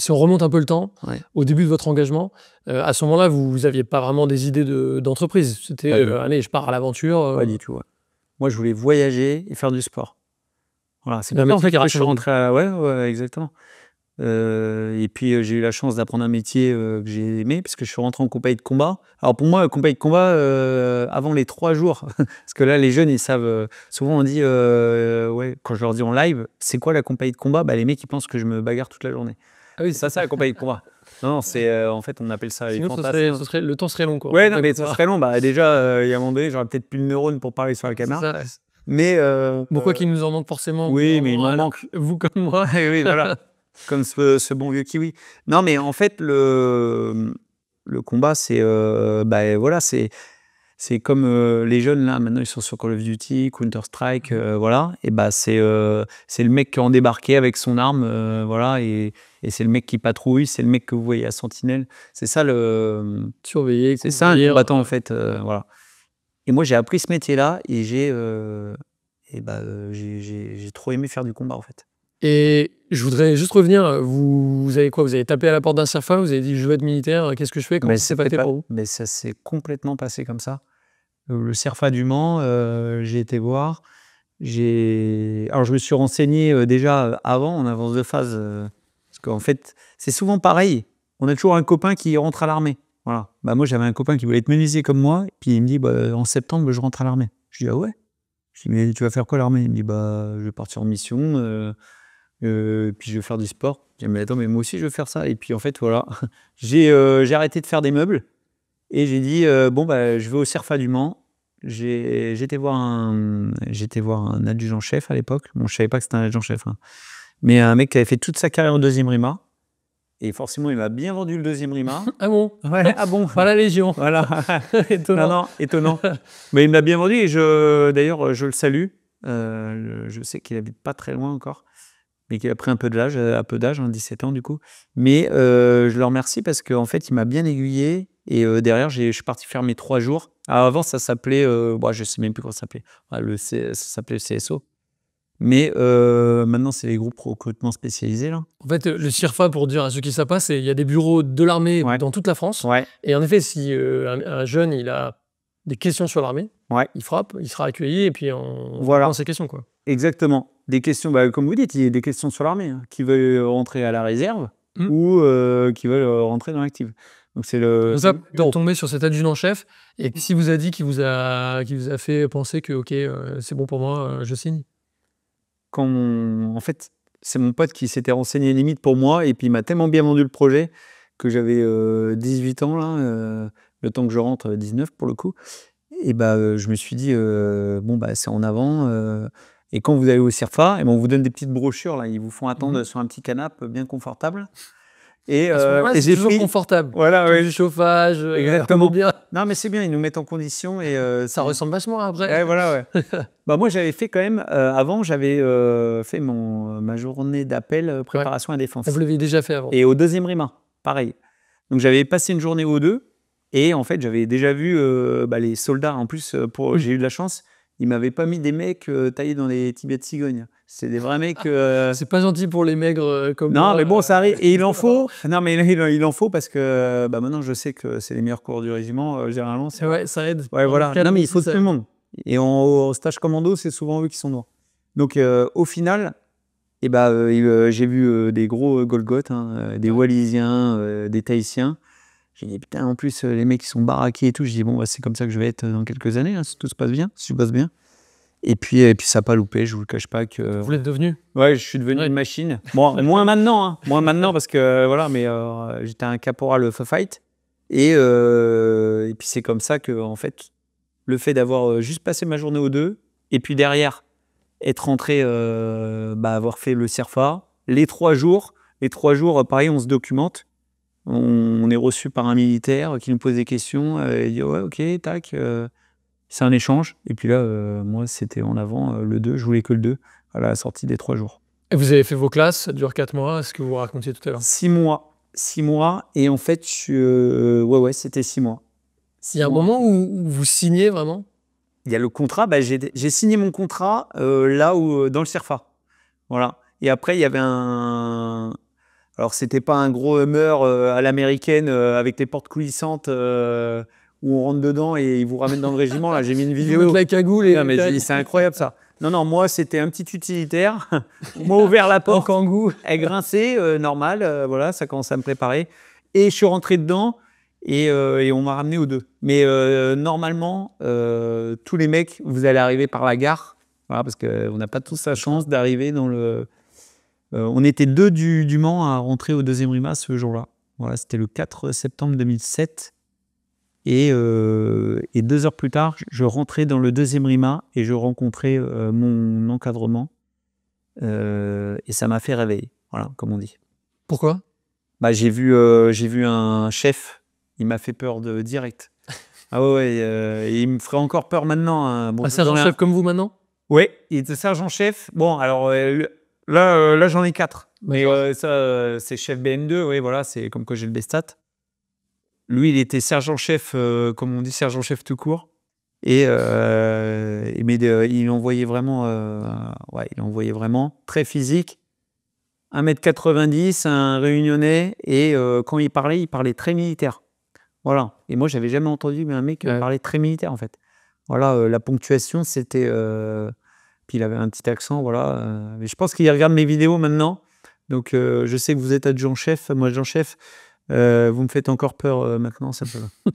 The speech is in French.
si on remonte un peu le temps, Ouais. au début de votre engagement, à ce moment-là, vous aviez pas vraiment des idées d'entreprise. C'était, allez, je pars à l'aventure. Pas du tout, ouais. Moi, je voulais voyager et faire du sport. Voilà, c'est Un pour ça, en métier fait, qui que je suis rassemble. rentré à ouais, ouais, exactement. Et puis, j'ai eu la chance d'apprendre un métier, que j'ai aimé puisque je suis rentré en compagnie de combat. Alors pour moi, compagnie de combat, avant les 3 jours, parce que là, les jeunes, ils savent, souvent on dit, ouais, quand je leur dis en live: «C'est quoi la compagnie de combat?» Bah, les mecs, ils pensent que je me bagarre toute la journée. Ah oui, C'est pas ça la compagnie de combat. Non, non, c'est, en fait, on appelle ça les sinon fantasmes. le temps serait long, quoi. Ouais, non, mais ça serait long. Bah, déjà, il y a un moment donné, j'aurais peut-être plus de neurones pour parler sur la C'est caméra. ça, ouais. Mais, Bon, quoi qu'il nous en manque forcément, oui, mais il m'en alors, manque. vous comme moi. Oui, voilà. Comme ce bon vieux kiwi. Non, mais en fait, le combat, c'est, bah, voilà, c'est comme, les jeunes là, maintenant, ils sont sur Call of Duty, Counter Strike, voilà, et bah, c'est le mec qui est en débarqué avec son arme, voilà, et c'est le mec qui patrouille, c'est le mec que vous voyez à Sentinelle. C'est ça Surveiller, c'est ça un couvrir. combattant, en fait, voilà. Et moi, j'ai appris ce métier-là et j'ai trop aimé faire du combat, en fait. Et je voudrais juste revenir, vous avez quoi? Vous avez tapé à la porte d'un CERFA, vous avez dit: «Je veux être militaire, qu'est-ce que je fais?» Comment Mais ça s'est passé pour vous? mais ça s'est complètement passé comme ça. Le CERFA du Mans, j'ai été voir. Alors je me suis renseigné, déjà, avant, en avance de phase, parce qu'en fait, c'est souvent pareil. On a toujours un copain qui rentre à l'armée. Voilà. Bah, moi, j'avais un copain qui voulait être menuisier comme moi, et puis il me dit: «Bah, en septembre, je rentre à l'armée». Je dis: «Ah ouais?» Je dis: «Mais tu vas faire quoi à l'armée?» Il me dit: «Bah, je vais partir en mission, puis je vais faire du sport». Je dis: «Mais attends, mais moi aussi je veux faire ça», et puis en fait, voilà, j'ai arrêté de faire des meubles et j'ai dit, «Bon, bah, je vais au CERFA du Mans». J'étais voir un adjudant-chef à l'époque. Bon, je savais pas que c'était un adjudant-chef, hein, mais un mec qui avait fait toute sa carrière au 2e RIMA, et forcément, il m'a bien vendu le 2e RIMA. Ah bon? Ouais, ah bon? Pas la Légion. Voilà. Étonnant. Non, non, étonnant. Mais il me l'a bien vendu, et d'ailleurs, je le salue. Je sais qu'il habite pas très loin encore, mais qu'il a pris un peu d'âge, 17 ans du coup. Mais, je le remercie parce qu'en fait, il m'a bien aiguillé, et derrière, je suis parti faire mes 3 jours. Alors avant, ça s'appelait, bah, je sais même plus comment ça s'appelait. Ah, ça s'appelait le CSO. Mais, maintenant, c'est les groupes recrutement spécialisés, là. En fait, le CIRFA, pour dire à ceux qui ne savent pas, il y a des bureaux de l'armée Ouais. dans toute la France. Ouais, Et en effet, si un jeune il a des questions sur l'armée, ouais, il frappe, il sera accueilli et puis on voilà. répond à ses questions, quoi. Exactement. Des questions, bah, comme vous dites, il y a des questions sur l'armée, hein, qui veulent rentrer à la réserve Mmh. ou, qui veulent, rentrer dans l'active. Donc c'est le Comme ça, bureau. pour tomber sur cet adjudant-chef et qui vous a dit, qui vous a fait penser que OK, c'est bon pour moi, je signe? En fait, c'est mon pote qui s'était renseigné limite pour moi, et puis il m'a tellement bien vendu le projet que j'avais, 18 ans là, le temps que je rentre, 19 pour le coup, et bah, je me suis dit, «Bon, bah, c'est en avant», et quand vous allez au CIRFA, et ben, on vous donne des petites brochures là, ils vous font attendre Mmh. sur un petit canapé bien confortable, et À ce moment-là, c'est j'ai toujours pris confortable. voilà, Qu'il y ait ouais, du chauffage, exactement. bien. Non, mais c'est bien, ils nous mettent en condition, et Ça ressemble vachement après. ouais, voilà, ouais. Bah, moi, j'avais fait quand même, avant, j'avais, fait ma journée d'appel, préparation à défense, Vous l'aviez déjà fait avant. et au 2e RIMA, pareil. Donc j'avais passé une journée ou 2, et en fait, j'avais déjà vu, bah, les soldats. En plus, j'ai eu de la chance, ils m'avaient pas mis des mecs, taillés dans les tibets de cigogne. C'est des vrais mecs, C'est pas gentil pour les maigres, comme non, moi, mais bon, ça arrive, et il en faut. Non, mais il en faut parce que, bah, maintenant, je sais que c'est les meilleurs cours du régiment, généralement, c'est ouais, ça aide. ouais, voilà. Cadre Non, mais il aussi, faut ça tout le monde, et au stage commando, c'est souvent eux qui sont noirs. Donc, au final, et bah, j'ai vu, des gros, Golgoth, hein, des Ouais. Wallisiens, des Tahitiens. J'ai dit: «Putain, en plus, les mecs, ils sont baraqués et tout». Je dis: «Bon, bah, c'est comme ça que je vais être dans quelques années, hein, si tout se passe bien, si tout passe bien». Et puis ça a pas loupé, je vous le cache pas que Vous l'êtes devenu? ouais, je suis devenu Ouais. une machine. Bon, moins maintenant, hein, moins maintenant parce que voilà, mais j'étais un caporal feu fight, et puis c'est comme ça que, en fait, le fait d'avoir, juste passé ma journée aux 2, et puis derrière être rentré, bah, avoir fait le CERFA, les 3 jours, pareil, on se documente. On est reçu par un militaire qui nous pose des questions, il dit: «Ouais, OK, tac», c'est un échange, et puis là, moi, c'était en avant, le 2, je voulais que le 2 à la sortie des 3 jours. Et vous avez fait vos classes, ça dure 4 mois, ce que vous racontiez tout à l'heure. 6 mois, 6 mois, et en fait, ouais, ouais, c'était 6 mois. Il y a un moment où vous signez vraiment? Il y a le contrat, bah, j'ai signé mon contrat, là où, dans le CERFA. Voilà, et après il y avait un Alors, c'était pas un gros Hummer à l'américaine avec les portes coulissantes où on rentre dedans et ils vous ramènent dans le régiment. Là, j'ai mis une vidéo. La cagoule et Ah, mais c'est incroyable ça. Non, moi, c'était un petit utilitaire. On m'a ouvert la porte. en kangou. Elle grinçait, normal. Voilà, ça commençait à me préparer. Et je suis rentré dedans et on m'a ramené aux deux. Mais normalement, tous les mecs, vous allez arriver par la gare. Voilà, parce qu'on n'a pas tous la chance d'arriver dans le... on était 2 du Mans à rentrer au 2e RIMA ce jour-là. Voilà, c'était le 4 septembre 2007. Et 2 heures plus tard, je rentrais dans le 2e RIMA et je rencontrais mon encadrement. Et ça m'a fait réveiller, voilà, comme on dit. Pourquoi? Bah, j'ai vu un chef, il m'a fait peur de direct. Ah ouais, et il me ferait encore peur maintenant. Hein. Bon, Un sergent-chef comme vous maintenant? Oui, il était sergent-chef. Bon, alors là j'en ai 4. Mais ça, c'est chef BN2, oui, voilà, c'est comme que j'ai le B-Stat. Lui, il était sergent-chef, comme on dit, sergent-chef tout court. Mais il envoyait vraiment, très physique. 1m90, un réunionnais, et quand il parlait très militaire. Voilà. Et moi, j'avais jamais entendu un mec parler très militaire, en fait. Voilà, la ponctuation, c'était... Puis il avait un petit accent, voilà. Mais je pense qu'il regarde mes vidéos maintenant. Donc, je sais que vous êtes adjudant-chef, moi adjudant-chef. Vous me faites encore peur maintenant, ça peut.